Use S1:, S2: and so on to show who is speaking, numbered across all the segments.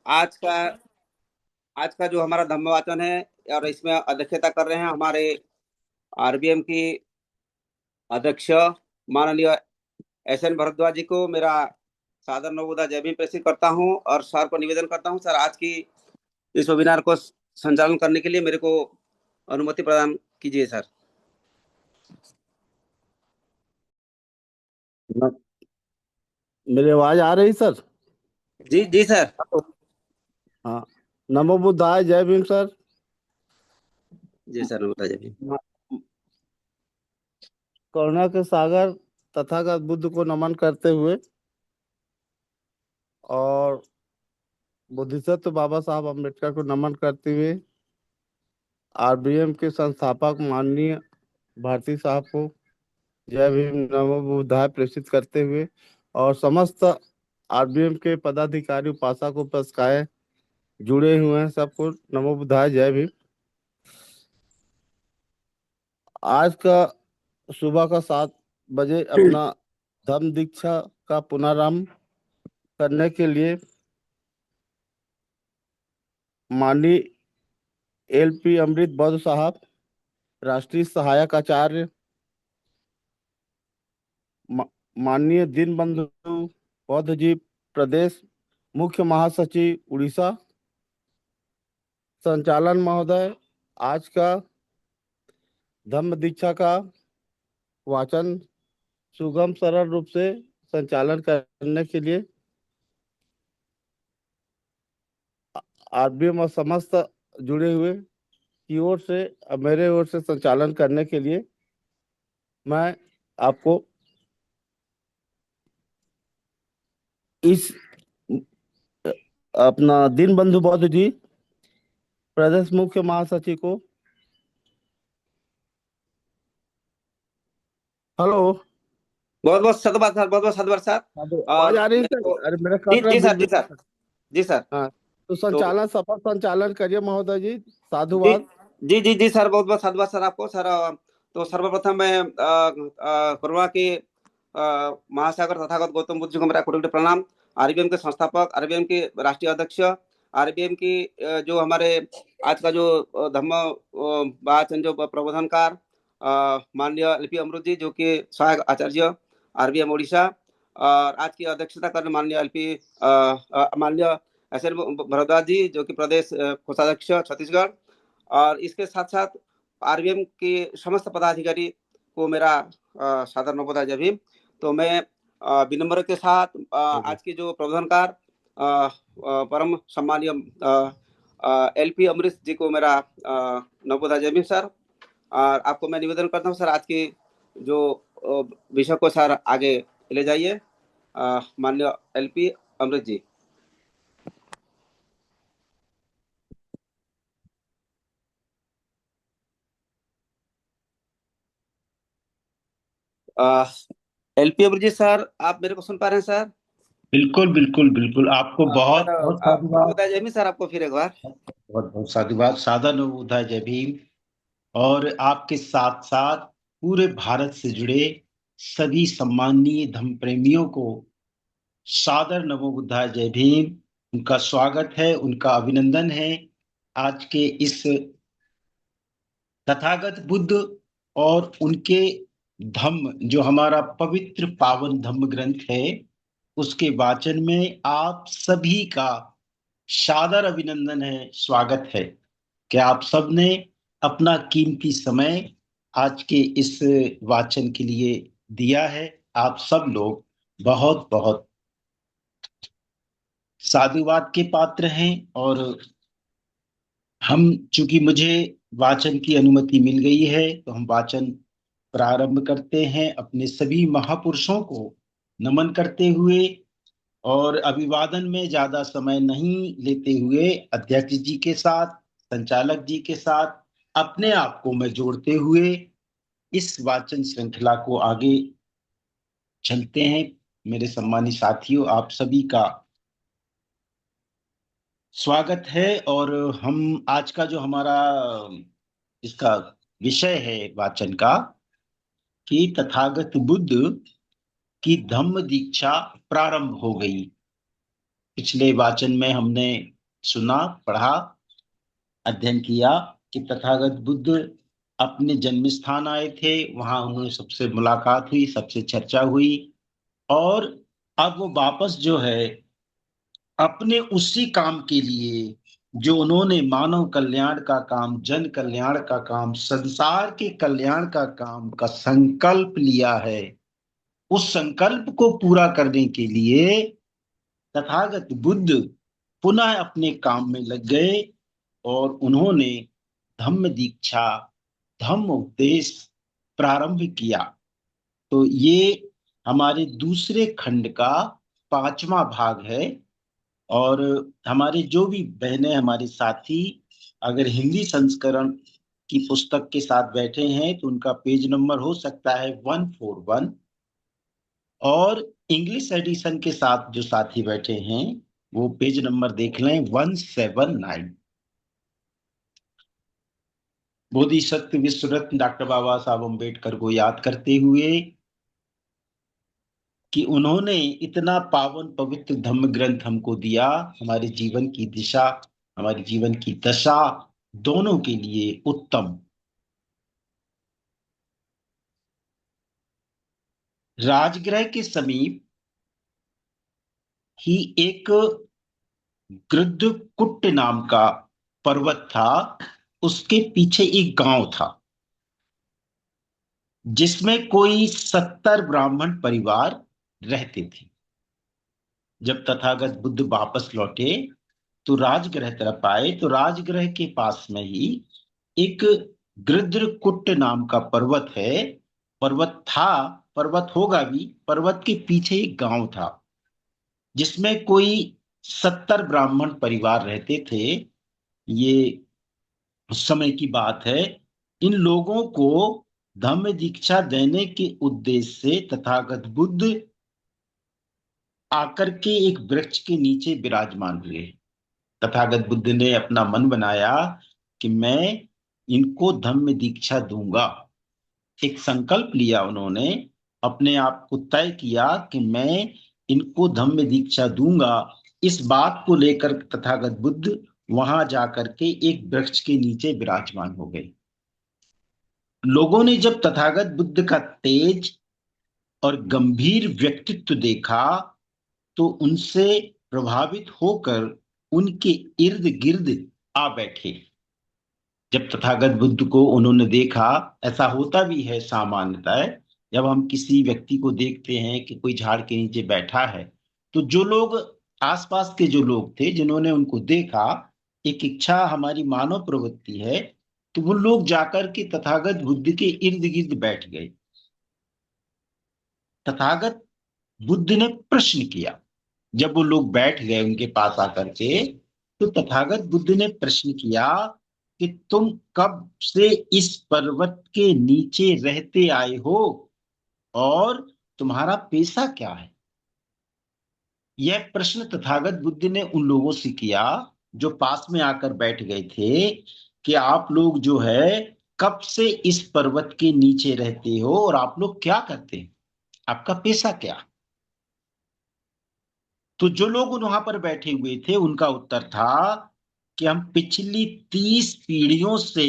S1: आज का आज का जो हमारा धम्म वाचन है, और इसमें अध्यक्षता कर रहे हैं हमारे आरबीएम की अध्यक्ष माननीय एस एन भारद्वाज जी को मेरा सादर नवोदय जय भीम प्रेषित करता हूं, और सर को निवेदन करता हूं, सर आज की इस वेबिनार को संचालन करने के लिए मेरे को अनुमति प्रदान कीजिए सर।
S2: न- मेरी आवाज आ रही सर?
S1: जी जी सर।
S2: हाँ। नमो बुद्धाय, जय भीम सर।
S1: जी सर, नवोदय जय भीम।
S2: मा- करुणा के सागर तथागत बुद्ध को नमन करते हुए और बोधिसत्व बाबा साहब अम्बेडकर को नमन करते हुए आरबीएम के संस्थापक माननीय भारती साहब को जय भीम नमो बुद्धाय प्रेषित करते हुए और समस्त आरबीएम के पदाधिकारी उपासक उपासिकाएं जुड़े हुए हैं, सबको नमो बुद्धाय जय भीम। आज का सुबह का 7 बजे अपना धम्म दीक्षा का पुनरारंभ करने के लिए माननीय एल पी अमृत बौद्ध साहब, राष्ट्रीय सहायक आचार्य, मा- माननीय दीनबंधु बौद्ध जी, प्रदेश मुख्य महासचिव उड़ीसा, संचालन महोदय, आज का धम्म दीक्षा का वाचन सुगम सरल रूप से संचालन करने के लिए आरबीएम और समस्त जुड़े हुए की ओर से और मेरे ओर से संचालन करने के लिए मैं आपको इस अपना दीनबंधु बौद्ध जी, प्रदेश मुख्य महासचिव को। हेलो।
S1: बहुत बहुत सदबाद सर, बहुत बहुत सदबाद सर।
S2: आवाज
S1: और
S2: आ रही है
S1: मेरे
S2: सर?
S1: को
S2: अरे मेरा
S1: जी
S2: कट रहा
S1: जी
S2: है बीच
S1: सर, जी
S2: बीच
S1: सर,
S2: में।
S1: जी सर।
S2: हाँ, तो
S1: तो
S2: संचालन, सफल संचालन करिए महोदय जी।
S1: जी
S2: साधुवाद।
S1: जी जी जी सर, बहुत बहुत साधुवाद सर आपको सर। तो सर्वप्रथम मैं कोरोना के महासागर तथागत गौतम बुद्ध जी को मेरा कोटि प्रणाम। आरबीएम के संस्थापक, आरबीएम के राष्ट्रीय अध्यक्ष, आरबीएम की जो हमारे आज का जो धम्म वाचन जो प्रबोधनकार माननीय एलपी अमृत जी, जो कि सहायक आचार्य आरबीएम उड़ीसा, और आज की अध्यक्षता करने माननीय एलपी माननीय एस एन भारद्वाज जी, जो कि प्रदेश कोषाध्यक्ष छत्तीसगढ़, और इसके साथ साथ आरबीएम के समस्त पदाधिकारी को मेरा सादर नमोदय जय भीम। तो मैं विनम्र के साथ आज के जो प्रबोधनकार परम सम्मानीय एलपी अमरीश जी को मेरा नमोदय जय भीम सर। और आपको मैं निवेदन करता हूँ सर, आज की जो विषय को सर आगे ले जाइए, माननीय एलपी अमरीश जी। एलपी अमरीश जी सर, आप मेरे को सुन पा रहे हैं सर?
S3: बिल्कुल बिल्कुल बिल्कुल, आपको बहुत
S1: सर
S3: बहुत साधुवाद।
S1: नवोदय जय भीम सर, आपको फिर एक बार।
S3: बहुत बहुत साधुवाद, सादर नवोदय जय भीम। और आपके साथ साथ पूरे भारत से जुड़े सभी सम्माननीय धम्म प्रेमियों को सादर नमो बुद्धाय जय भीम। उनका स्वागत है, उनका अभिनंदन है आज के इस तथागत बुद्ध और उनके धम्म, जो हमारा पवित्र पावन धम्म ग्रंथ है, उसके वाचन में आप सभी का सादर अभिनंदन है, स्वागत है। क्या आप सब ने अपना कीमती समय आज के इस वाचन के लिए दिया है? आप सब लोग बहुत बहुत साधुवाद के पात्र हैं। और हम, चूंकि मुझे वाचन की अनुमति मिल गई है, तो हम वाचन प्रारंभ करते हैं अपने सभी महापुरुषों को नमन करते हुए। और अभिवादन में ज्यादा समय नहीं लेते हुए अध्यक्ष जी के साथ, संचालक जी के साथ अपने आप को मैं जोड़ते हुए इस वाचन श्रृंखला को आगे चलते हैं। मेरे सम्मानित साथियों, आप सभी का स्वागत है। और हम आज का जो हमारा इसका विषय है वाचन का, कि तथागत बुद्ध की धम्म दीक्षा प्रारंभ हो गई। पिछले वाचन में हमने सुना, पढ़ा, अध्ययन किया कि तथागत बुद्ध अपने जन्म स्थान आए थे, वहां उन्होंने सबसे मुलाकात हुई, सबसे चर्चा हुई, और अब वो वापस जो है अपने उसी काम के लिए जो उन्होंने मानव कल्याण का काम, जन कल्याण का काम, संसार के कल्याण का काम का संकल्प लिया है, उस संकल्प को पूरा करने के लिए तथागत बुद्ध पुनः अपने काम में लग गए और उन्होंने धम्म दीक्षा, धम्म उपदेश प्रारंभ किया। तो ये हमारे दूसरे खंड का 5वां भाग है। और हमारे जो भी बहनें, हमारे साथी अगर हिंदी संस्करण की पुस्तक के साथ बैठे हैं तो उनका पेज नंबर हो सकता है 141, और इंग्लिश एडिशन के साथ जो साथी बैठे हैं वो पेज नंबर देख लें 179। बोधिसत्व विश्वरत्न डॉक्टर बाबा साहब अम्बेडकर को याद करते हुए कि उन्होंने इतना पावन पवित्र धम्म ग्रंथ हमको दिया, हमारे जीवन की दिशा, हमारे जीवन की दशा दोनों के लिए उत्तम। राजगृह के समीप ही एक गृद्धकुट्ट नाम का पर्वत था, उसके पीछे एक गांव था जिसमें कोई 70 ब्राह्मण परिवार रहते थे। जब तथागत बुद्ध वापस लौटे तो राजगृह तरफ आए, तो राजगृह के पास में ही एक गृद्धकुट्ट नाम का पर्वत है, पर्वत था, पर्वत होगा भी, पर्वत के पीछे एक गांव था जिसमें कोई 70 ब्राह्मण परिवार रहते थे। ये उस समय की बात है। इन लोगों को धम्म दीक्षा देने के उद्देश्य से तथागत बुद्ध आकर के एक वृक्ष के नीचे विराजमान हुए। तथागत बुद्ध ने अपना मन बनाया कि मैं इनको धम्म दीक्षा दूंगा। एक संकल्प लिया उन्होंने, अपने आप को तय किया कि मैं इनको धम्म दीक्षा दूंगा। इस बात को लेकर तथागत बुद्ध वहां जाकर के एक वृक्ष के नीचे विराजमान हो गए। लोगों ने जब तथागत बुद्ध का तेज और गंभीर व्यक्तित्व देखा तो उनसे प्रभावित होकर उनके इर्द गिर्द आ बैठे। जब तथागत बुद्ध को उन्होंने देखा, ऐसा होता भी है सामान्यतः, जब हम किसी व्यक्ति को देखते हैं कि कोई झाड़ के नीचे बैठा है तो जो लोग आसपास के जो लोग थे जिन्होंने उनको देखा, एक इच्छा हमारी मानव प्रवृत्ति है, तो वो लोग जाकर के तथागत बुद्ध के इर्द गिर्द बैठ गए। तथागत बुद्ध ने प्रश्न किया, जब वो लोग बैठ गए उनके पास आकर के, तो तथागत बुद्ध ने प्रश्न किया कि तुम कब से इस पर्वत के नीचे रहते आए हो और तुम्हारा पेशा क्या है? यह प्रश्न तथागत बुद्ध ने उन लोगों से किया जो पास में आकर बैठ गए थे कि आप लोग जो है कब से इस पर्वत के नीचे रहते हो और आप लोग क्या करते हैं, आपका पेशा क्या? तो जो लोग वहां पर बैठे हुए थे उनका उत्तर था कि हम पिछली 30 पीढ़ियों से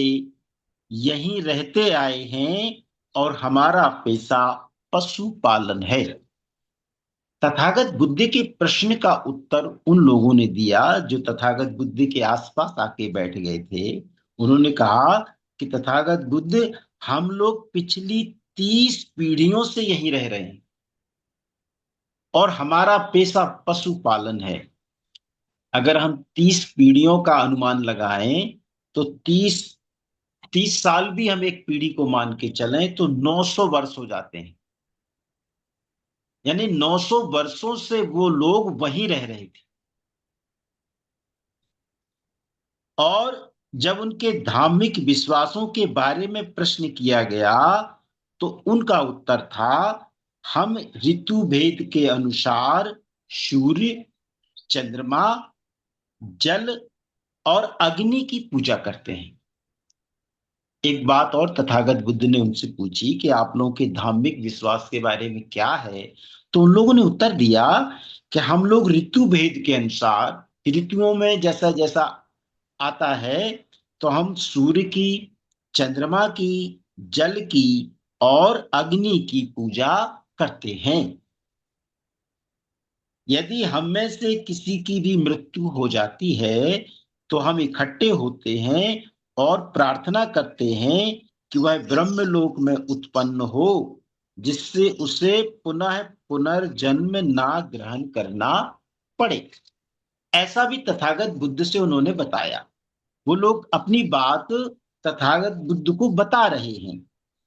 S3: यहीं रहते आए हैं और हमारा पेशा पशुपालन है। तथागत बुद्ध के प्रश्न का उत्तर उन लोगों ने दिया जो तथागत बुद्ध के आसपास आके बैठ गए थे। उन्होंने कहा कि तथागत बुद्ध, हम लोग पिछली 30 पीढ़ियों से यहीं रह रहे हैं और हमारा पेशा पशुपालन है। अगर हम 30 पीढ़ियों का अनुमान लगाएं तो 30 साल भी हम एक पीढ़ी को मान के चलें तो 900 वर्ष हो जाते हैं। यानी 900 वर्षों से वो लोग वहीं रह रहे थे। और जब उनके धार्मिक विश्वासों के बारे में प्रश्न किया गया तो उनका उत्तर था, हम ऋतु भेद के अनुसार सूर्य, चंद्रमा, जल और अग्नि की पूजा करते हैं। एक बात और तथागत बुद्ध ने उनसे पूछी कि आप लोगों के धार्मिक विश्वास के बारे में क्या है, तो उन लोगों ने उत्तर दिया कि हम लोग ऋतु भेद के अनुसार ऋतुओं में जैसा जैसा आता है तो हम सूर्य की, चंद्रमा की, जल की और अग्नि की पूजा करते हैं। यदि हम में से किसी की भी मृत्यु हो जाती है तो हम इकट्ठे होते हैं और प्रार्थना करते हैं कि वह ब्रह्मलोक में उत्पन्न हो, जिससे उसे पुनः पुनर्जन्म ना ग्रहण करना पड़े। ऐसा भी तथागत बुद्ध से उन्होंने बताया। वो लोग अपनी बात तथागत बुद्ध को बता रहे हैं।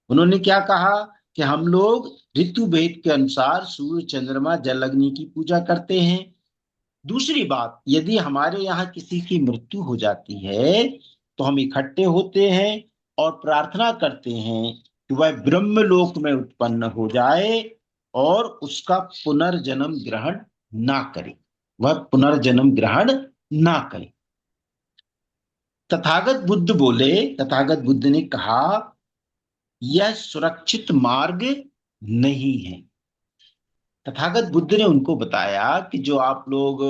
S3: उन्होंने क्या कहा कि हम लोग ऋतु भेद के अनुसार सूर्य, चंद्रमा, जल, अग्नि की पूजा करते हैं। दूसरी बात, यदि हमारे यहाँ किसी की मृत्यु हो जाती है तो हम इकट्ठे होते हैं और प्रार्थना करते हैं कि वह ब्रह्मलोक में उत्पन्न हो जाए और उसका पुनर्जन्म ग्रहण ना करे, वह पुनर्जन्म ग्रहण ना करे। तथागत बुद्ध बोले, तथागत बुद्ध ने कहा यह सुरक्षित मार्ग नहीं है। तथागत बुद्ध ने उनको बताया कि जो आप लोग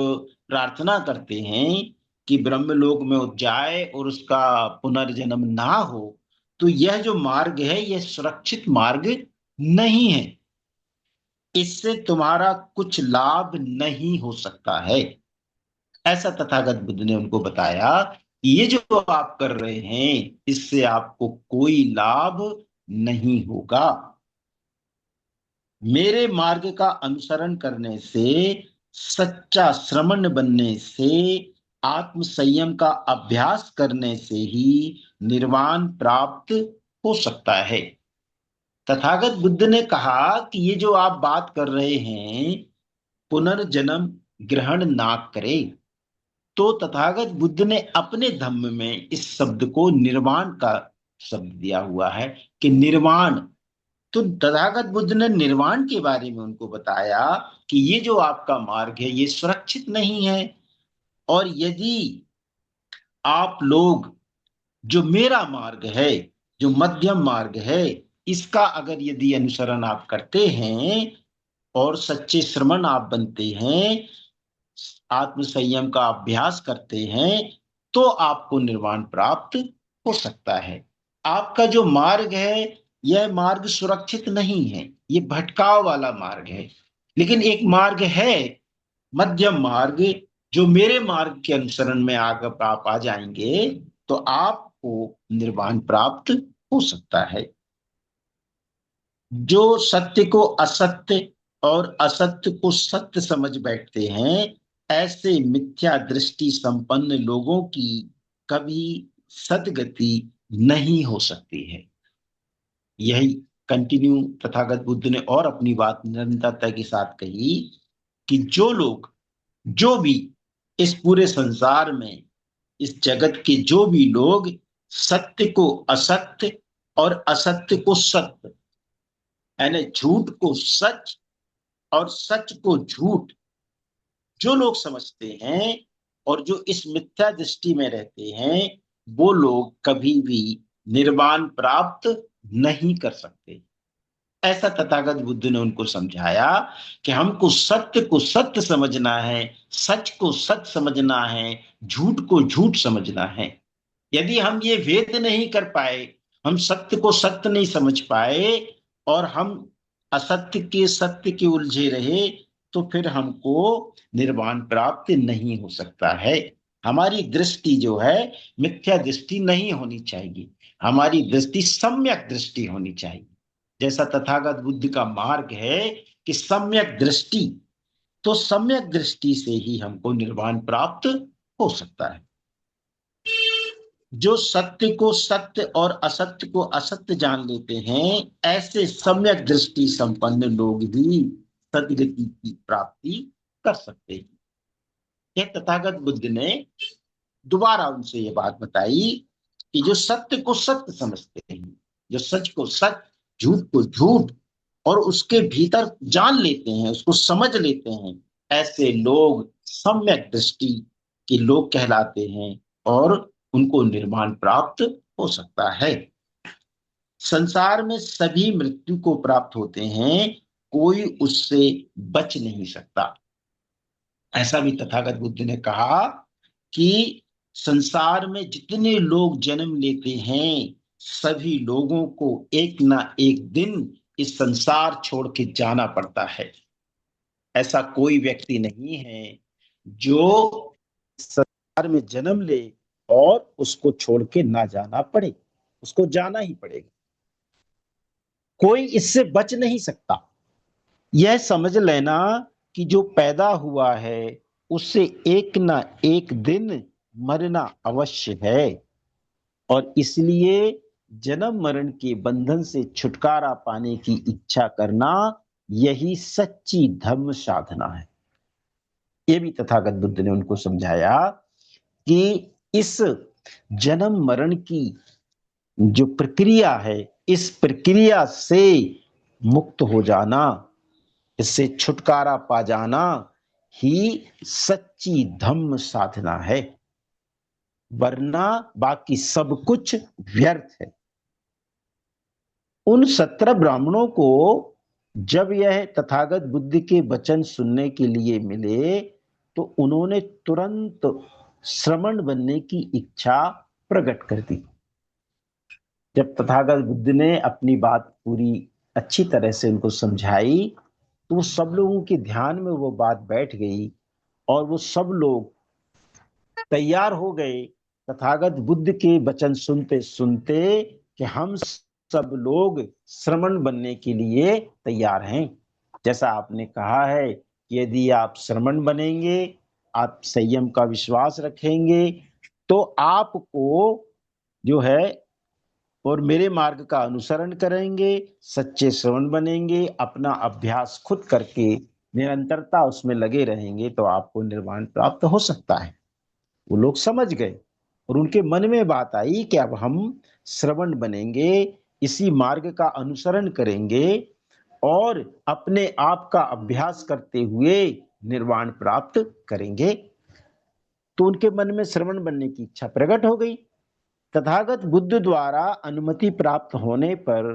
S3: प्रार्थना करते हैं कि ब्रह्मलोक में जाए और उसका पुनर्जन्म ना हो, तो यह जो मार्ग है यह सुरक्षित मार्ग नहीं है। इससे तुम्हारा कुछ लाभ नहीं हो सकता है। ऐसा तथागत बुद्ध ने उनको बताया कि ये जो आप कर रहे हैं इससे आपको कोई लाभ नहीं होगा। मेरे मार्ग का अनुसरण करने से, सच्चा श्रमण बनने से, आत्म संयम का अभ्यास करने से ही निर्वाण प्राप्त हो सकता है। तथागत बुद्ध ने कहा कि ये जो आप बात कर रहे हैं पुनर्जन्म ग्रहण ना करें, तो तथागत बुद्ध ने अपने धम्म में इस शब्द को निर्वाण का शब्द दिया हुआ है कि निर्वाण। तो तथागत बुद्ध ने निर्वाण के बारे में उनको बताया कि ये जो आपका मार्ग है ये सुरक्षित नहीं है, और यदि आप लोग जो मेरा मार्ग है, जो मध्यम मार्ग है, इसका अगर यदि अनुसरण आप करते हैं और सच्चे श्रमण आप बनते हैं, आत्म संयम का अभ्यास करते हैं, तो आपको निर्वाण प्राप्त हो सकता है। आपका जो मार्ग है यह मार्ग सुरक्षित नहीं है, ये भटकाव वाला मार्ग है। लेकिन एक मार्ग है, मध्यम मार्ग, जो मेरे मार्ग के अनुसरण में आगे आप आ जाएंगे तो आपको निर्वाण प्राप्त हो सकता है। जो सत्य को असत्य और असत्य को सत्य समझ बैठते हैं, ऐसे मिथ्या दृष्टि संपन्न लोगों की कभी सद्गति नहीं हो सकती है। यही कंटिन्यू तथागत बुद्ध ने और अपनी बात निरंतरता के साथ कही कि जो लोग, जो भी इस पूरे संसार में, इस जगत के जो भी लोग सत्य को असत्य और असत्य को सत्य, यानी झूठ को सच और सच को झूठ, जो लोग समझते हैं और जो इस मिथ्या दृष्टि में रहते हैं, वो लोग कभी भी निर्वाण प्राप्त नहीं कर सकते। ऐसा तथागत बुद्ध ने उनको समझाया कि हमको सत्य को सत्य समझना है, सच को सच समझना है, झूठ को झूठ समझना है। यदि हम ये भेद नहीं कर पाए, हम सत्य को सत्य नहीं समझ पाए और हम असत्य के सत्य के उलझे रहे, तो फिर हमको निर्वाण प्राप्त नहीं हो सकता है। हमारी दृष्टि जो है मिथ्या दृष्टि नहीं होनी चाहिए, हमारी दृष्टि सम्यक दृष्टि होनी चाहिए। जैसा तथागत बुद्ध का मार्ग है कि सम्यक दृष्टि, तो सम्यक दृष्टि से ही हमको निर्वाण प्राप्त हो सकता है। जो सत्य को सत्य और असत्य को असत्य जान लेते हैं, ऐसे सम्यक दृष्टि संपन्न लोग ही सद्गति की प्राप्ति कर सकते हैं। यह तथागत बुद्ध ने दोबारा उनसे ये बात बताई कि जो सत्य को सत्य समझते हैं, जो सच को सच, झूठ को झूठ, और उसके भीतर जान लेते हैं, उसको समझ लेते हैं, ऐसे लोग सम्यक दृष्टि के लोग कहलाते हैं और उनको निर्वाण प्राप्त हो सकता है। संसार में सभी मृत्यु को प्राप्त होते हैं, कोई उससे बच नहीं सकता। ऐसा भी तथागत बुद्ध ने कहा कि संसार में जितने लोग जन्म लेते हैं सभी लोगों को एक ना एक दिन इस संसार छोड़ के जाना पड़ता है। ऐसा कोई व्यक्ति नहीं है जो संसार में जन्म ले और उसको छोड़ के ना जाना पड़े, उसको जाना ही पड़ेगा। कोई इससे बच नहीं सकता। यह समझ लेना कि जो पैदा हुआ है उससे एक ना एक दिन मरना अवश्य है, और इसलिए जन्म मरण के बंधन से छुटकारा पाने की इच्छा करना यही सच्ची धर्म साधना है। ये भी तथागत बुद्ध ने उनको समझाया कि इस जन्म मरण की जो प्रक्रिया है, इस प्रक्रिया से मुक्त हो जाना, इससे छुटकारा पा जाना ही सच्ची धम्म साधना है, वरना बाकी सब कुछ व्यर्थ है। उन 17 ब्राह्मणों को जब यह तथागत बुद्ध के वचन सुनने के लिए मिले तो उन्होंने तुरंत श्रमण बनने की इच्छा प्रकट कर दी। जब तथागत बुद्ध ने अपनी बात पूरी अच्छी तरह से उनको समझाई तो वो सब लोगों के ध्यान में वो बात बैठ गई और वो सब लोग तैयार हो गए तथागत बुद्ध के वचन सुनते सुनते कि हम सब लोग श्रमण बनने के लिए तैयार हैं। जैसा आपने कहा है कि यदि आप श्रमण बनेंगे, आप संयम का विश्वास रखेंगे तो आपको जो है और मेरे मार्ग का अनुसरण करेंगे, सच्चे श्रवण बनेंगे, अपना अभ्यास खुद करके निरंतरता उसमें लगे रहेंगे तो आपको निर्वाण प्राप्त हो सकता है। वो लोग समझ गए और उनके मन में बात आई कि अब हम श्रवण बनेंगे, इसी मार्ग का अनुसरण करेंगे और अपने आप का अभ्यास करते हुए निर्वाण प्राप्त करेंगे। तो उनके मन में श्रवण बनने की इच्छा प्रकट हो गई। तथागत बुद्ध द्वारा अनुमति प्राप्त होने पर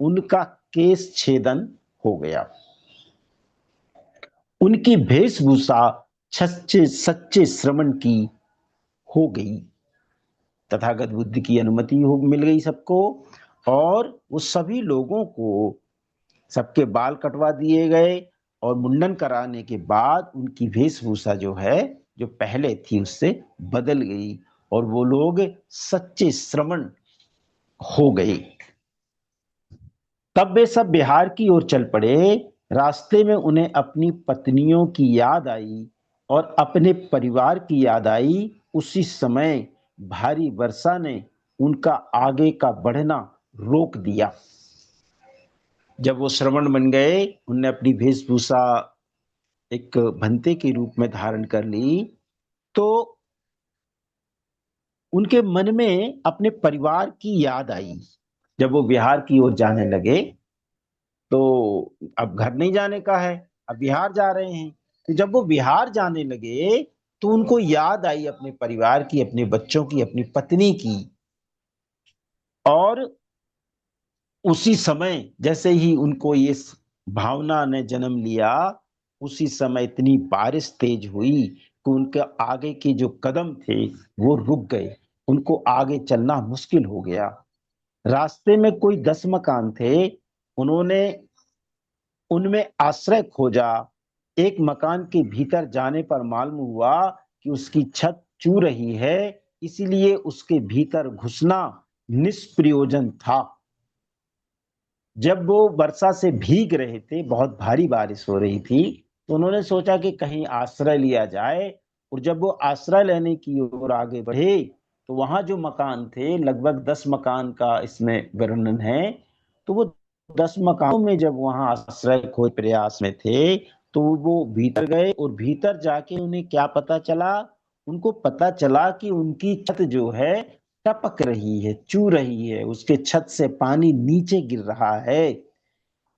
S3: उनका केश छेदन हो गया। उनकी वेशभूषा सच्चे सच्चे श्रवण की हो गई। तथागत बुद्ध की अनुमति हो मिल गई सबको और वो सभी लोगों को सबके बाल कटवा दिए गए और मुंडन कराने के बाद उनकी वेशभूषा जो है जो पहले थी उससे बदल गई और वो लोग सच्चे श्रमण हो गए। तब वे सब बिहार की ओर चल पड़े। रास्ते में उन्हें अपनी पत्नियों की याद आई और अपने परिवार की याद आई। उसी समय भारी वर्षा ने उनका आगे का बढ़ना रोक दिया। जब वो श्रवण बन गए, उनने अपनी वेशभूषा एक भंते के रूप में धारण कर ली तो उनके मन में अपने परिवार की याद आई। जब वो बिहार की ओर जाने लगे तो अब घर नहीं जाने का है, अब बिहार जा रहे हैं। तो जब वो बिहार जाने लगे तो उनको याद आई अपने परिवार की, अपने बच्चों की, अपनी पत्नी की। और उसी समय जैसे ही उनको ये भावना ने जन्म लिया, उसी समय इतनी बारिश तेज हुई कि उनके आगे के जो कदम थे वो रुक गए, उनको आगे चलना मुश्किल हो गया। रास्ते में कोई 10 मकान थे, उन्होंने उनमें आश्रय खोजा। एक मकान के भीतर जाने पर मालूम हुआ कि उसकी छत चू रही है, इसीलिए उसके भीतर घुसना निष्प्रयोजन था। जब वो वर्षा से भीग रहे थे, बहुत भारी बारिश हो रही थी, तो उन्होंने सोचा कि कहीं आश्रय लिया जाए। और जब वो आश्रय लेने की ओर आगे बढ़े तो वहां जो मकान थे, लगभग 10 मकान का इसमें वर्णन है, तो वो 10 मकानों में जब वहां आश्रय खोज प्रयास में थे तो वो भीतर गए और भीतर जाके उन्हें क्या पता चला, उनको पता चला कि उनकी छत जो है टपक रही है, चू रही है, उसके छत से पानी नीचे गिर रहा है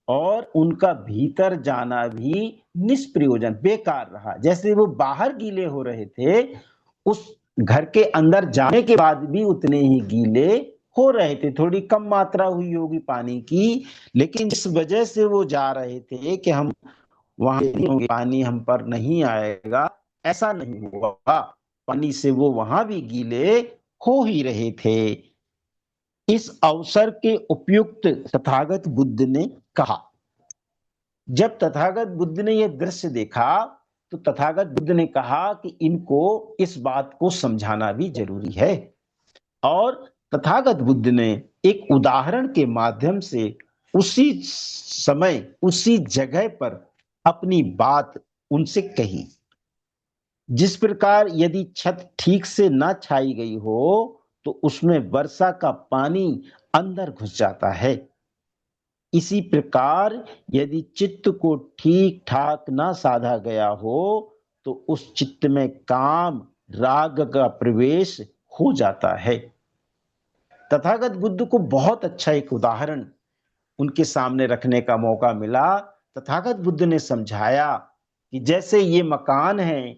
S3: और उनका भीतर जाना भी निष्प्रयोजन, बेकार रहा। जैसे वो बाहर गीले हो रहे थे, उस घर के अंदर जाने के बाद भी उतने ही गीले हो रहे थे। थोड़ी कम मात्रा हुई होगी पानी की, लेकिन इस वजह से वो जा रहे थे कि हम वहां नहीं होंगे, पानी हम पर नहीं आएगा, ऐसा नहीं हुआ। पानी से वो वहां भी गीले हो ही रहे थे। इस अवसर के उपयुक्त तथागत बुद्ध ने कहा। जब तथागत बुद्ध ने यह दृश्य देखा तो तथागत बुद्ध ने कहा कि इनको इस बात को समझाना भी जरूरी है। और तथागत बुद्ध ने एक उदाहरण के माध्यम से उसी समय उसी जगह पर अपनी बात उनसे कही। जिस प्रकार यदि छत ठीक से ना छाई गई हो तो उसमें वर्षा का पानी अंदर घुस जाता है, इसी प्रकार यदि चित्त को ठीक ठाक ना साधा गया हो तो उस चित्त में काम राग का प्रवेश हो जाता है। तथागत बुद्ध को बहुत अच्छा एक उदाहरण उनके सामने रखने का मौका मिला। तथागत बुद्ध ने समझाया कि जैसे ये मकान है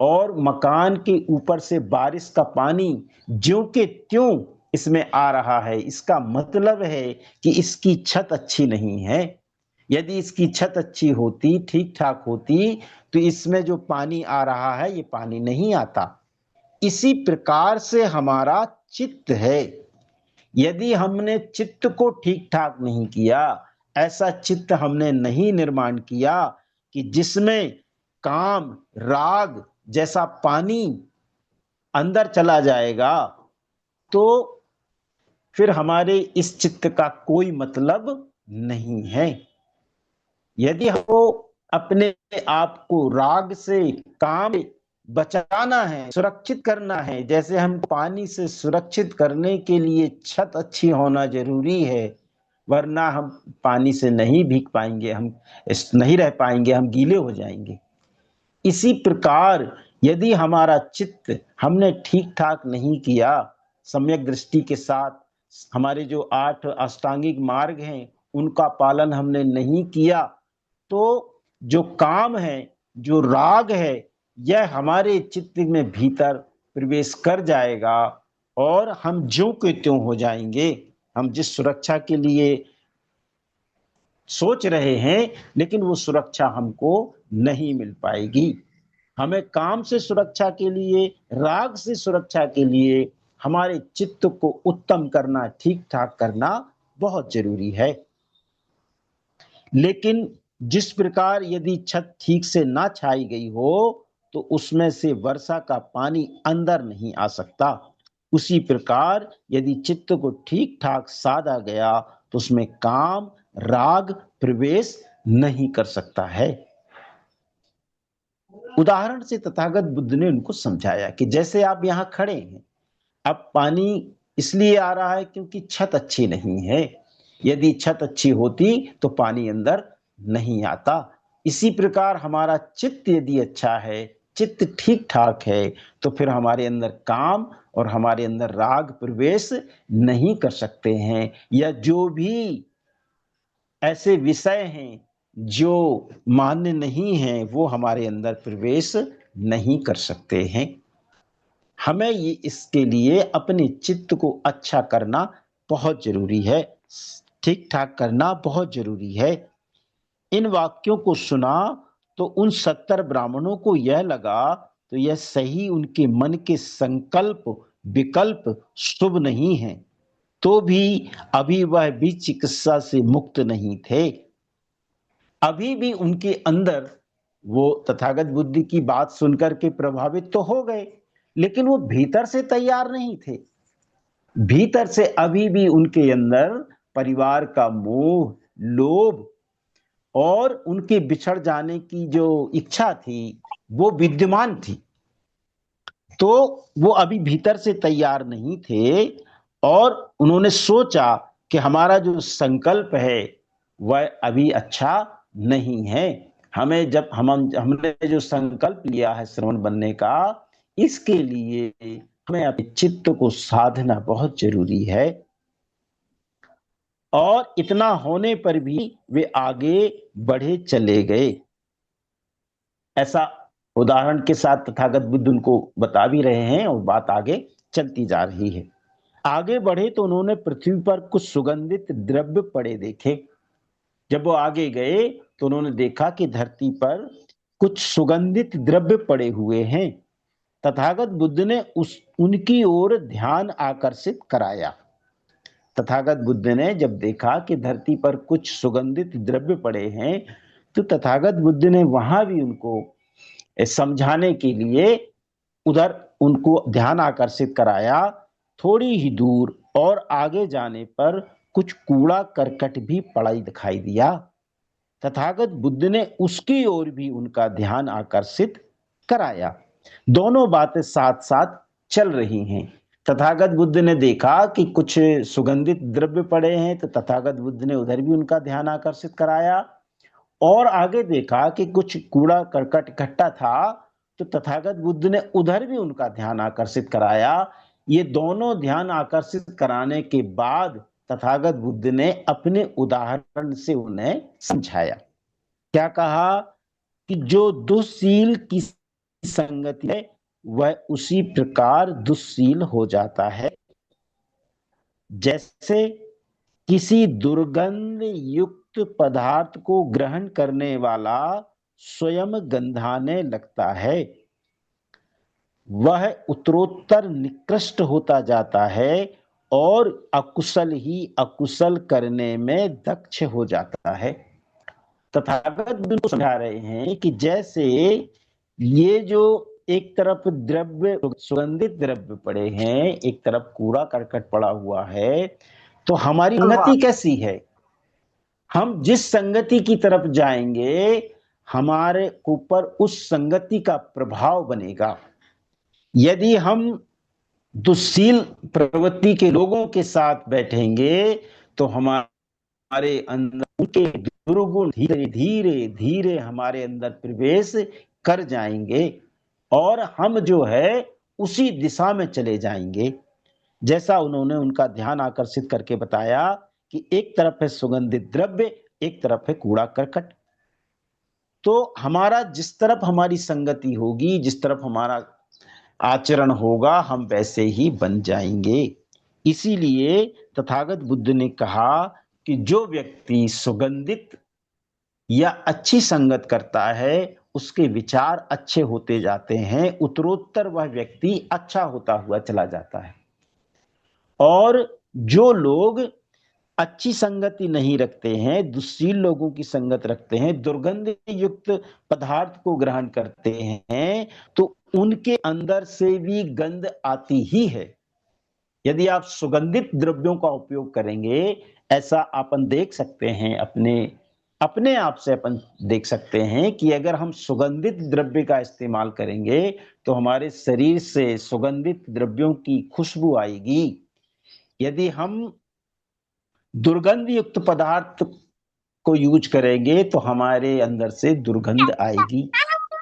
S3: और मकान के ऊपर से बारिश का पानी ज्यों के त्यों इसमें आ रहा है, इसका मतलब है कि इसकी छत अच्छी नहीं है। यदि इसकी छत अच्छी होती, ठीक ठाक होती, तो इसमें जो पानी आ रहा है ये पानी नहीं आता। इसी प्रकार से हमारा चित्त है। यदि हमने चित्त को ठीक ठाक नहीं किया, ऐसा चित्त हमने नहीं निर्माण किया कि जिसमें काम राग जैसा पानी अंदर चला जाएगा, तो फिर हमारे इस चित्त का कोई मतलब नहीं है। यदि हमको अपने आप को राग से काम बचाना है, सुरक्षित करना है, जैसे हम पानी से सुरक्षित करने के लिए छत अच्छी होना जरूरी है, वरना हम पानी से नहीं भीग पाएंगे, हम नहीं रह पाएंगे, हम गीले हो जाएंगे। इसी प्रकार यदि हमारा चित्त हमने ठीक ठाक नहीं किया, सम्यक दृष्टि के साथ हमारे जो 8 अष्टांगिक मार्ग हैं उनका पालन हमने नहीं किया, तो जो काम है, जो राग है, यह हमारे चित्त में भीतर प्रवेश कर जाएगा और हम ज्यों के त्यों हो जाएंगे। हम जिस सुरक्षा के लिए सोच रहे हैं लेकिन वो सुरक्षा हमको नहीं मिल पाएगी। हमें काम से सुरक्षा के लिए, राग से सुरक्षा के लिए हमारे चित्त को उत्तम करना, ठीक ठाक करना बहुत जरूरी है। लेकिन जिस प्रकार यदि छत ठीक से ना छाई गई हो तो उसमें से वर्षा का पानी अंदर नहीं आ सकता, उसी प्रकार यदि चित्त को ठीक ठाक साधा गया तो उसमें काम राग प्रवेश नहीं कर सकता है। उदाहरण से तथागत बुद्ध ने उनको समझाया कि जैसे आप यहां खड़े हैं, अब पानी इसलिए आ रहा है क्योंकि छत अच्छी नहीं है। यदि छत अच्छी होती तो पानी अंदर नहीं आता। इसी प्रकार हमारा चित्त यदि अच्छा है, चित्त ठीक ठाक है, तो फिर हमारे अंदर काम और हमारे अंदर राग प्रवेश नहीं कर सकते हैं, या जो भी ऐसे विषय हैं जो मान्य नहीं हैं वो हमारे अंदर प्रवेश नहीं कर सकते हैं। हमें ये इसके लिए अपने चित्त को अच्छा करना बहुत जरूरी है, ठीक ठाक करना बहुत जरूरी है। इन वाक्यों को सुना तो उन 70 ब्राह्मणों को यह लगा तो यह सही उनके मन के संकल्प विकल्प शुभ नहीं है, तो भी अभी वह भी चिकित्सा से मुक्त नहीं थे। अभी भी उनके अंदर वो तथागत बुद्धि की बात सुनकर के प्रभावित तो हो गए, लेकिन वो भीतर से तैयार नहीं थे। भीतर से अभी भी उनके अंदर परिवार का मोह, लोभ और उनके बिछड़ जाने की जो इच्छा थी वो विद्यमान थी। तो वो अभी भीतर से तैयार नहीं थे और उन्होंने सोचा कि हमारा जो संकल्प है वह अभी अच्छा नहीं है। हमें जब हमने जो संकल्प लिया है श्रवण बनने का, इसके लिए हमें अपने चित्त को साधना बहुत जरूरी है। और इतना होने पर भी वे आगे बढ़े चले गए। ऐसा उदाहरण के साथ तथागत बुद्ध उनको बता भी रहे हैं और बात आगे चलती जा रही है। आगे बढ़े तो उन्होंने पृथ्वी पर कुछ सुगंधित द्रव्य पड़े देखे। जब वो आगे गए तो उन्होंने देखा कि धरती पर कुछ सुगंधित द्रव्य पड़े हुए हैं। तथागत बुद्ध ने उनकी ओर ध्यान आकर्षित कराया। तथागत बुद्ध ने जब देखा कि धरती पर कुछ सुगंधित द्रव्य पड़े हैं, तो तथागत बुद्ध ने वहां भी उनको समझाने के लिए उधर उनको ध्यान आकर्षित कराया। थोड़ी ही दूर और आगे जाने पर कुछ कूड़ा करकट भी पड़ा दिखाई दिया। तथागत बुद्ध ने उसकी ओर भी उनका ध्यान आकर्षित कराया। दोनों बातें साथ साथ चल रही हैं। तथागत बुद्ध ने देखा कि कुछ सुगंधित द्रव्य पड़े हैं, तो तथागत बुद्ध ने उधर भी उनका ध्यान आकर्षित कराया। और आगे देखा कि कुछ कूड़ा करकट इकट्ठा था, तो तथागत बुद्ध ने उधर भी उनका ध्यान आकर्षित कराया। ये दोनों ध्यान आकर्षित कराने के बाद तथागत बुद्ध ने अपने उदाहरण से उन्हें समझाया। क्या कहा कि जो दुःशील की संगति है वह उसी प्रकार दुःशील हो जाता है, जैसे किसी दुर्गंध युक्त पदार्थ को ग्रहण करने वाला स्वयं गंधाने लगता है। वह उत्तरोत्तर निकृष्ट होता जाता है और अकुशल ही अकुशल करने में दक्ष हो जाता है। तथागत बुद्ध समझा रहे हैं कि जैसे ये जो एक तरफ द्रव्य सुगंधित द्रव्य पड़े हैं, एक तरफ कूड़ा करकट पड़ा हुआ है, तो हमारी संगति कैसी है? हम जिस संगति की तरफ जाएंगे हमारे ऊपर उस संगति का प्रभाव बनेगा। यदि हम दुःशील प्रवृत्ति के लोगों के साथ बैठेंगे तो हमारे अंदर उनके दुर्गुण धीरे धीरे धीरे हमारे अंदर प्रवेश कर जाएंगे और हम जो है उसी दिशा में चले जाएंगे। जैसा उन्होंने उनका ध्यान आकर्षित करके बताया कि एक तरफ है सुगंधित द्रव्य, एक तरफ है कूड़ा करकट। तो हमारा जिस तरफ हमारी संगति होगी, जिस तरफ हमारा आचरण होगा, हम वैसे ही बन जाएंगे। इसीलिए तथागत बुद्ध ने कहा कि जो व्यक्ति सुगंधित या अच्छी संगत करता है उसके विचार अच्छे होते जाते हैं, उत्तरोत्तर वह व्यक्ति अच्छा होता हुआ चला जाता है। और जो लोग अच्छी संगति नहीं रखते हैं, दुःशील लोगों की संगत रखते हैं, दुर्गंध युक्त पदार्थ को ग्रहण करते हैं, तो उनके अंदर से भी गंध आती ही है। यदि आप सुगंधित द्रव्यों का उपयोग करेंगे, ऐसा अपन देख सकते हैं, अपने आप से अपन देख सकते हैं कि अगर हम सुगंधित द्रव्य का इस्तेमाल करेंगे तो हमारे शरीर से सुगंधित द्रव्यों की खुशबू आएगी। यदि हम दुर्गंध युक्त पदार्थ को यूज करेंगे तो हमारे अंदर से दुर्गंध आएगी।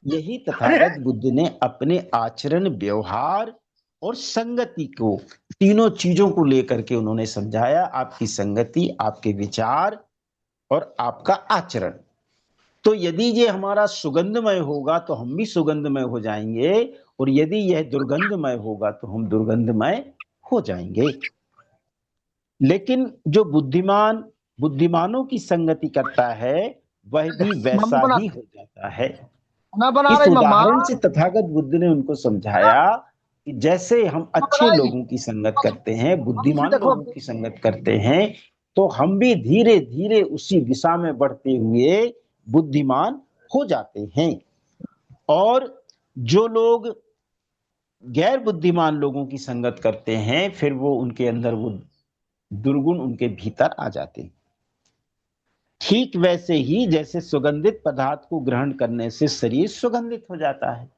S3: यही तथागत बुद्ध ने अपने आचरण, व्यवहार और संगति को, तीनों चीजों को लेकर के उन्होंने समझाया। आपकी संगति, आपके विचार और आपका आचरण। तो यदि ये हमारा सुगंधमय होगा तो हम भी सुगंधमय हो जाएंगे, और यदि यह दुर्गंधमय होगा तो हम दुर्गंधमय हो जाएंगे। लेकिन जो बुद्धिमानों की संगति करता है वह भी वैसा ही हो जाता है। इस उदाहरण से तथागत बुद्ध ने उनको समझाया कि जैसे हम अच्छे लोगों की संगत करते हैं, बुद्धिमान लोगों की संगत करते हैं, तो हम भी धीरे धीरे उसी दिशा में बढ़ते हुए बुद्धिमान हो जाते हैं। और जो लोग गैर बुद्धिमान लोगों की संगत करते हैं, फिर वो उनके अंदर वो दुर्गुण उनके भीतर आ जाते हैं। ठीक वैसे ही जैसे सुगंधित पदार्थ को ग्रहण करने से शरीर सुगंधित हो जाता है,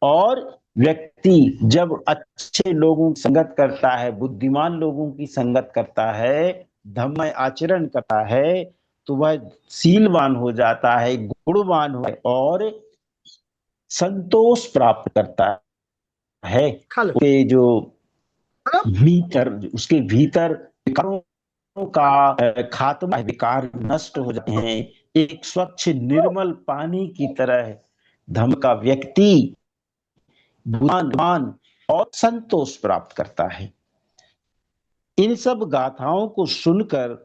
S3: और व्यक्ति जब अच्छे लोगों की संगत करता है, बुद्धिमान लोगों की संगत करता है, धर्ममय आचरण करता है, तो वह शीलवान हो जाता है, गुणवान हो और संतोष प्राप्त करता है। उसके जो भीतर, उसके भीतर विकारों का खात्मा, विकार नष्ट हो जाते हैं। एक स्वच्छ निर्मल पानी की तरह धम्म का व्यक्ति बुद्धिमान और संतोष प्राप्त करता है। इन सब गाथाओं को सुनकर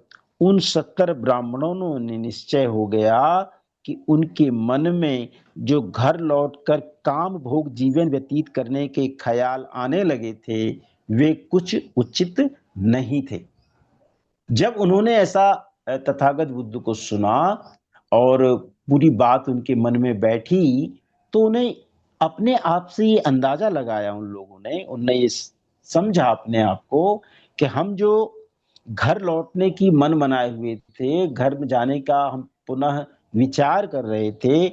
S3: उन 70 ब्राह्मणों ने निश्चय हो गया कि उनके मन में जो घर लौटकर काम भोग जीवन व्यतीत करने के ख्याल आने लगे थे वे कुछ उचित नहीं थे। जब उन्होंने ऐसा तथागत बुद्ध को सुना और पूरी बात उनके मन में बैठी, तो उन्हें अपने आप से ये अंदाजा लगाया, उनने ये समझा अपने आप को कि हम जो घर लौटने की मन बनाए हुए थे, घर में जाने का हम पुनः विचार कर रहे थे,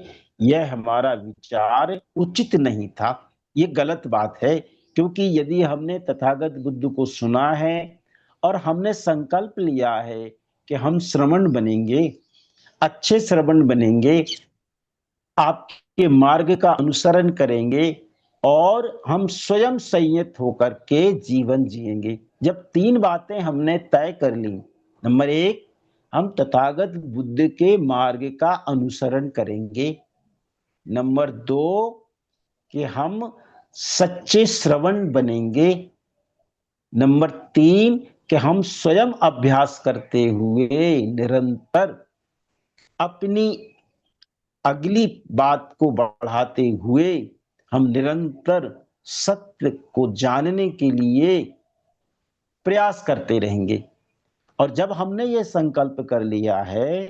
S3: यह हमारा विचार उचित नहीं था, ये गलत बात है। क्योंकि यदि हमने तथागत बुद्ध को सुना है और हमने संकल्प लिया है कि हम श्रवण बनेंगे, अच्छे श्रवण बनेंगे, आपके मार्ग का अनुसरण करेंगे और हम स्वयं संयत होकर के जीवन जिएंगे। जब 3 बातें हमने तय कर ली, नंबर 1 हम तथागत बुद्ध के मार्ग का अनुसरण करेंगे, नंबर 2 कि हम सच्चे श्रवण बनेंगे, नंबर 3 कि हम स्वयं अभ्यास करते हुए निरंतर अपनी अगली बात को बढ़ाते हुए हम निरंतर सत्य को जानने के लिए प्रयास करते रहेंगे। और जब हमने ये संकल्प कर लिया है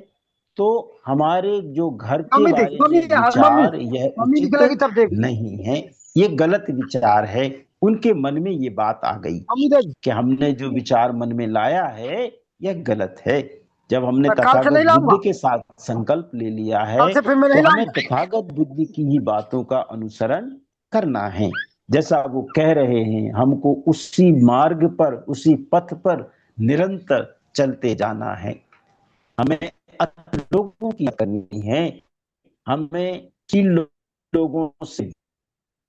S3: तो हमारे जो घर के बारे में विचार यह उचित नहीं है, ये गलत विचार है। उनके मन में ये बात आ गई कि हमने जो विचार मन में लाया है यह गलत है। जब हमने तथागत बुद्ध के साथ संकल्प ले लिया है तो हमें तथागत बुद्ध की ही बातों का अनुसरण करना है। जैसा वो कह रहे हैं, हमको उसी मार्ग पर, उसी पथ पर निरंतर चलते जाना है। हमें लोगों की करनी है, हमें किन लोगों से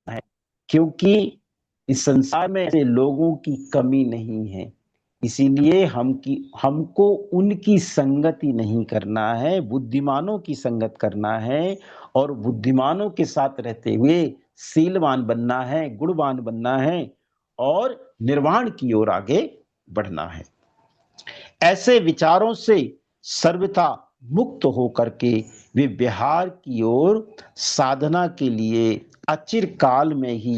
S3: है, क्योंकि इस संसार में ऐसे लोगों की कमी नहीं है। इसीलिए हमको उनकी संगति नहीं करना है, बुद्धिमानों की संगत करना है और बुद्धिमानों के साथ रहते हुए शीलवान बनना है, गुणवान बनना है और निर्वाण की ओर आगे बढ़ना है। ऐसे विचारों से सर्वथा मुक्त होकर के वे बिहार की ओर साधना के लिए अचिर काल में ही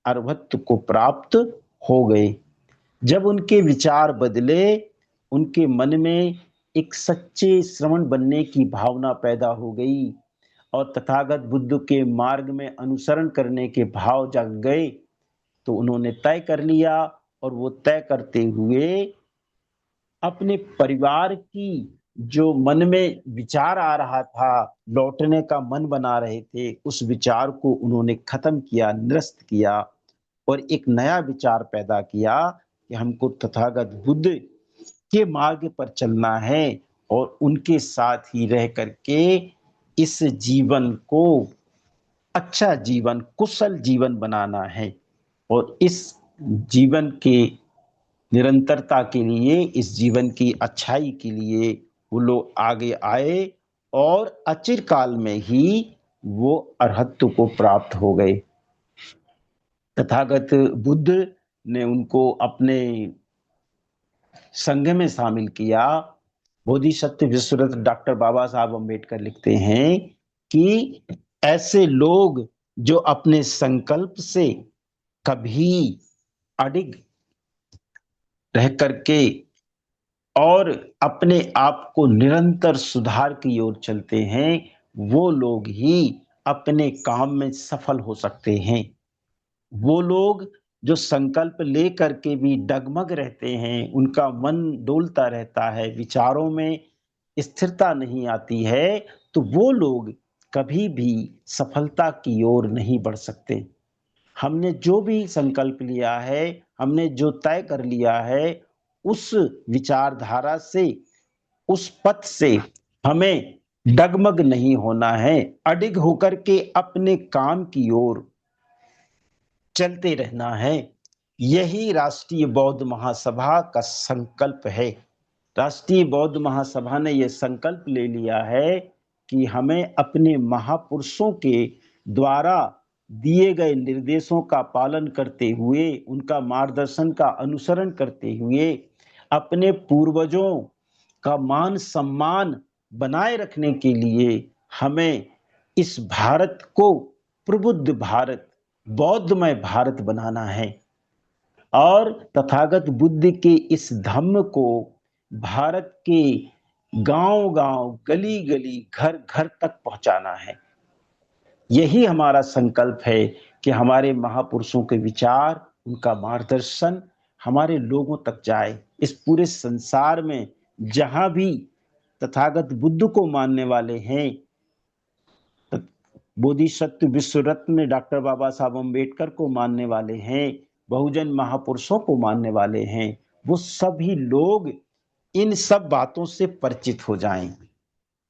S3: अर्हत्व को प्राप्त हो गए। जब उनके विचार बदले, उनके मन में एक सच्चे श्रवण बनने की भावना पैदा हो गई और तथागत बुद्ध के मार्ग में अनुसरण करने के भाव जग गए, तो उन्होंने तय कर लिया और वो तय करते हुए अपने परिवार की जो मन में विचार आ रहा था, लौटने का मन बना रहे थे, उस विचार को उन्होंने खत्म किया, निरस्त किया और एक नया विचार पैदा किया कि हमको तथागत बुद्ध के मार्ग पर चलना है और उनके साथ ही रह करके इस जीवन को अच्छा जीवन, कुशल जीवन बनाना है। और इस जीवन के निरंतरता के लिए, इस जीवन की अच्छाई के लिए वो लोग आगे आए और अचिर काल में ही वो अरहत्व को प्राप्त हो गए। तथागत बुद्ध ने उनको अपने संघ में शामिल किया। बोधिसत्व विश्वरत्न डॉक्टर बाबा साहब अम्बेडकर लिखते हैं कि ऐसे लोग जो अपने संकल्प से कभी अडिग रह करके और अपने आप को निरंतर सुधार की ओर चलते हैं, वो लोग ही अपने काम में सफल हो सकते हैं। वो लोग जो संकल्प ले करके भी डगमग रहते हैं, उनका मन डोलता रहता है, विचारों में स्थिरता नहीं आती है, तो वो लोग कभी भी सफलता की ओर नहीं बढ़ सकते। हमने जो भी संकल्प लिया है, हमने जो तय कर लिया है, उस विचारधारा से, उस पथ से हमें डगमग नहीं होना है, अडिग होकर के अपने काम की ओर चलते रहना है। यही राष्ट्रीय बौद्ध महासभा का संकल्प है। राष्ट्रीय बौद्ध महासभा ने यह संकल्प ले लिया है कि हमें अपने महापुरुषों के द्वारा दिए गए निर्देशों का पालन करते हुए, उनका मार्गदर्शन का अनुसरण करते हुए, अपने पूर्वजों का मान सम्मान बनाए रखने के लिए हमें इस भारत को प्रबुद्ध भारत, बौद्धमय भारत बनाना है और तथागत बुद्ध के इस धम्म को भारत के गांव गांव, गली गली, घर घर तक पहुंचाना है। यही हमारा संकल्प है कि हमारे महापुरुषों के विचार, उनका मार्गदर्शन हमारे लोगों तक जाए। इस पूरे संसार में जहां भी तथागत बुद्ध को मानने वाले हैं, बोधिसत्व विश्व रत्न डॉक्टर बाबा साहब अम्बेडकर को मानने वाले हैं, बहुजन महापुरुषों को मानने वाले हैं, वो सभी लोग इन सब बातों से परिचित हो जाएं।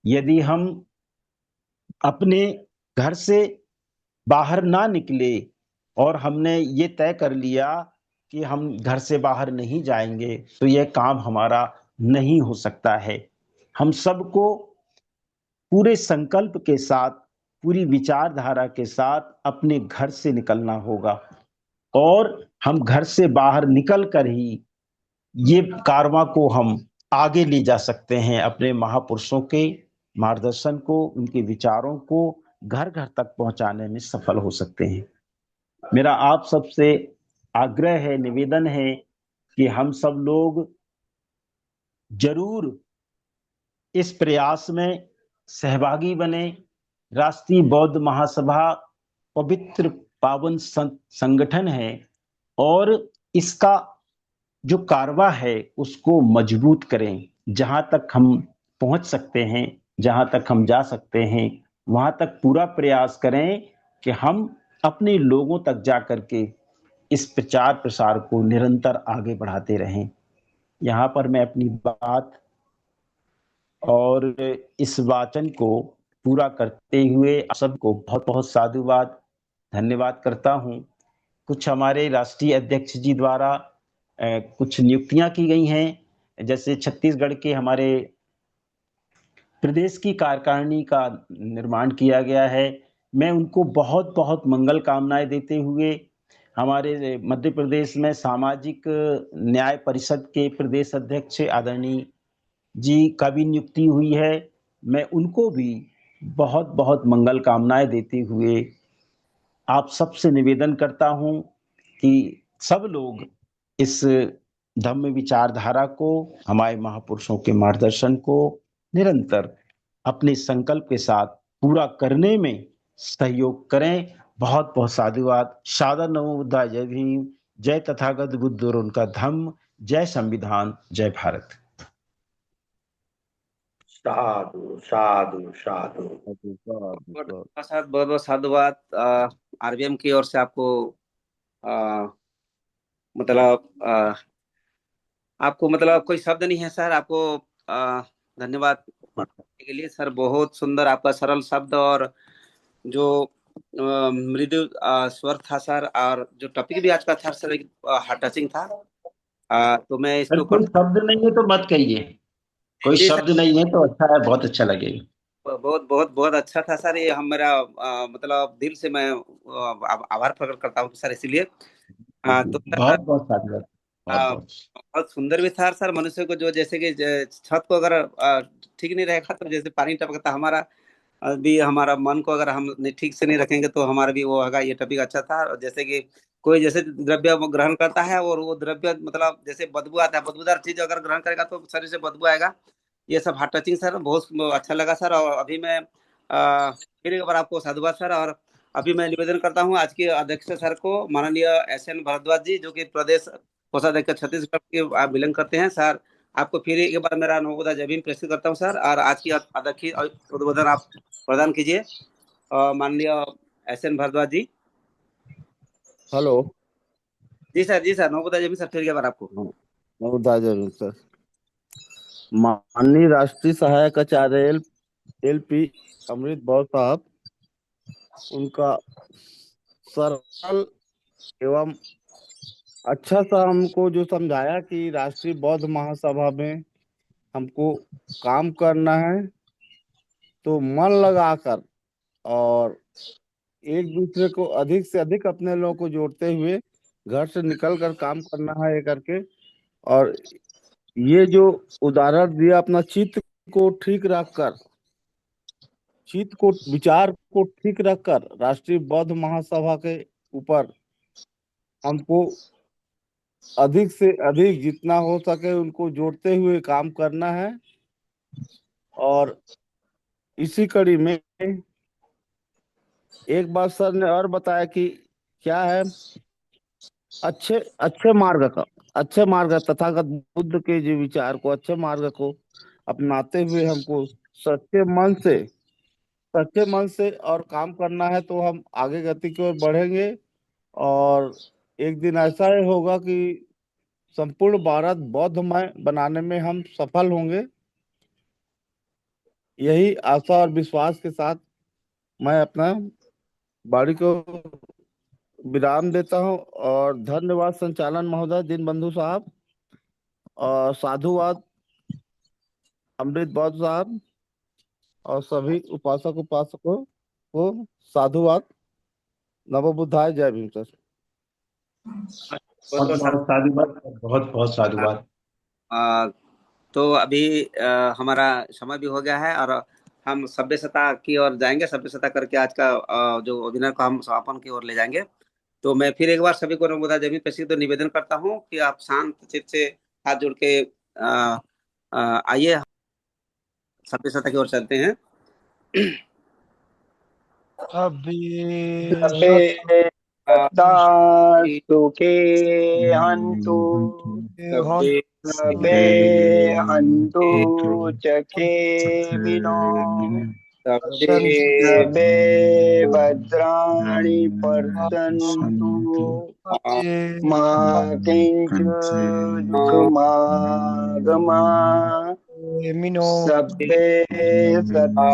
S3: यदि हम अपने घर से बाहर ना निकले और हमने ये तय कर लिया कि हम घर से बाहर नहीं जाएंगे, तो यह काम हमारा नहीं हो सकता है। हम सबको पूरे संकल्प के साथ, पूरी विचारधारा के साथ अपने घर से निकलना होगा और हम घर से बाहर निकल कर ही ये कारवां को हम आगे ले जा सकते हैं। अपने महापुरुषों के मार्गदर्शन को, उनके विचारों को घर घर तक पहुंचाने में सफल हो सकते हैं। मेरा आप सबसे आग्रह है, निवेदन है कि हम सब लोग जरूर इस प्रयास में सहभागी बने। राष्ट्रीय बौद्ध महासभा पवित्र पावन संगठन है और इसका जो कारवा है उसको मजबूत करें। जहां तक हम पहुंच सकते हैं, जहां तक हम जा सकते हैं, वहां तक पूरा प्रयास करें कि हम अपने लोगों तक जा करके इस प्रचार प्रसार को निरंतर आगे बढ़ाते रहें। यहाँ पर मैं अपनी बात और इस वाचन को पूरा करते हुए आप सबको बहुत बहुत साधुवाद, धन्यवाद करता हूँ। कुछ हमारे राष्ट्रीय अध्यक्ष जी द्वारा कुछ नियुक्तियां की गई हैं। जैसे छत्तीसगढ़ के हमारे प्रदेश की कार्यकारिणी का निर्माण किया गया है। मैं उनको बहुत बहुत मंगल कामनाएं देते हुए हमारे मध्य प्रदेश में सामाजिक न्याय परिषद के प्रदेश अध्यक्ष आदरणीय जी का भी नियुक्ति हुई है। मैं उनको भी बहुत बहुत मंगल कामनाएं देते हुए आप सबसे निवेदन करता हूं कि सब लोग इस धम्म विचारधारा को, हमारे महापुरुषों के मार्गदर्शन को निरंतर अपने संकल्प के साथ पूरा करने में सहयोग करें। बहुत बहुत साधुवाद। सादर नमो बुद्धाय। जय भीम, जय तथागत बुद्ध और उनका धम्म, जय संविधान, जय भारत।
S4: साधु साधु साधु।
S1: बहुत बहुत साधुवाद आरबीएम की ओर से आपको मतलब आपको मतलब कोई शब्द नहीं है सर। आपको धन्यवाद के लिए सर। बहुत सुंदर आपका सरल शब्द और जो मृदु स्वर था सर, और जो टॉपिक भी आज का था सर हार्ट टचिंग था। तो मैं इसके
S3: कोई
S1: ऊपर
S3: शब्द नहीं है तो मत कहिए, कोई
S1: जी
S3: शब्द
S1: सर,
S3: नहीं है तो अच्छा है, बहुत अच्छा लगेगा।
S1: बहुत बहुत बहुत अच्छा था सर। ये हम मेरा मतलब दिल से मैं आभार प्रकट करता हूँ सर। इसीलिए तो सर
S3: बहुत बहुत धन्यवाद। बहुत बहुत
S1: बहुत सुंदर भी था सर। मनुष्य को जो जैसे कि छत को अगर ठीक नहीं रहेगा तो जैसे पानी टपकता, हमारा भी हमारा मन को अगर हम ठीक से नहीं रखेंगे तो हमारा भी वो होगा। ये टॉपिक अच्छा था। और जैसे कि कोई जैसे द्रव्य वो ग्रहण करता है और वो द्रव्य मतलब जैसे बदबू आता है, बदबूदार चीज अगर ग्रहण करेगा तो शरीर से बदबू आएगा। ये सब हार्ट टचिंग सर, बहुत अच्छा लगा सर। और अभी मैं फिर एक बार आपको साधुवाद सर। और अभी मैं निवेदन करता हूँ आज के अध्यक्ष सर को, माननीय एस.एन. भारद्वाज जी, जो कि प्रदेश कोषाध्यक्ष छत्तीसगढ़ के आप बिलोंग करते हैं सर। आपको फिर एक बार मेरा नवोदय जय भीम प्रेषित करता हूँ सर। और आज की अध्यक्ष उद्बोधन आप प्रदान कीजिए माननीय एस.एन. भारद्वाज जी।
S2: हेलो।
S1: जी सर, जी सर, नवोदय जय भीम सर। फिर एक बार आपको
S2: नवोदय जय भीम सर। माननीय राष्ट्रीय सहायक आचार्य एल.पी. अमृत बहुत साहब, उनका सरल एवं अच्छा सा हमको जो समझाया कि राष्ट्रीय बौद्ध महासभा में हमको काम करना है, तो मन लगाकर और एक दूसरे को अधिक से अधिक अपने लोगों को जोड़ते हुए घर से निकल कर काम करना है ये करके। और ये जो उदाहरण दिया, अपना चित्त को ठीक रखकर, चित्त को, विचार को ठीक रखकर राष्ट्रीय बौद्ध महासभा के ऊपर हमको अधिक से अधिक जितना हो सके उनको जोड़ते हुए काम करना है। और इसी कड़ी में एक बात सर ने और बताया कि क्या है, अच्छे अच्छे मार्ग तथागत बुद्ध के जो विचार को, अच्छे मार्ग को अपनाते हुए हमको सच्चे मन से और काम करना है, तो हम आगे गति की ओर बढ़ेंगे। और एक दिन ऐसा ही होगा कि संपूर्ण भारत बौद्धमय बनाने में हम सफल होंगे। यही आशा और विश्वास के साथ मैं अपना वाणी को विराम देता हूँ। और धन्यवाद संचालन महोदय, दीनबंधु साहब, और साधुवाद अमृत बौद्ध साहब, और सभी उपासक उपासकों को साधुवाद। नमो बुद्धाय, जय भीम सर।
S1: बहुत
S3: बहुत
S1: बहुत
S3: बहुत साधुवाद, बहुत बहुत साधुवाद।
S1: आ, तो अभी हमारा समय भी हो गया है और हम सभ्यता की ओर जाएंगे। सभ्यता करके आज का जो वेबिनार को हम समापन की ओर ले जाएंगे। तो मैं फिर एक बार सभी को नमोदा जमीन पेशी तो निवेदन करता हूँ कि आप शांत चित्त से हाथ जोड़ के आइए, सभ्यता की ओर चलते हैं।
S3: सबे सत्ता सुखे हन्तु,
S1: सभ्य
S3: सबे हन्तु चखे मिनो,
S1: सभ्य
S3: सबे भद्राणि पश्यन्तु, मा किञ्चित् दुःखमागमात्, सबे सत्ता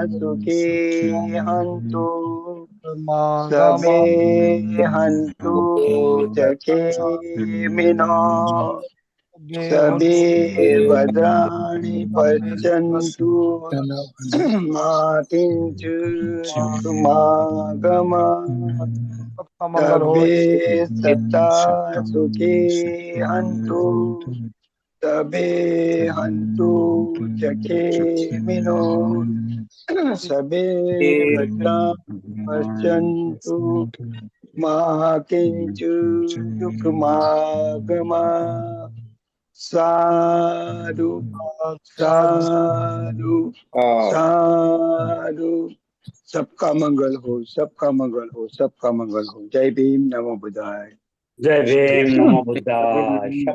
S3: सुखे हन्तु, सबे हन्तु चखे मिनो, सबे भद्राणि पश्यन्तु, मा किञ्चित् दुःखमागमात्, सबे सत्ता सुखे हन्तु, सबे हन्तु चखे मिनो, सबे भद्राणि पश्यन्तु, मा किञ्चित् दुःखमागमात्। साधु साधु साधु। सबका मंगल हो, सबका मंगल हो, सबका मंगल हो। जय भीम, नमो बुद्धाय।
S4: जय भीम, नमो बुद्धाय।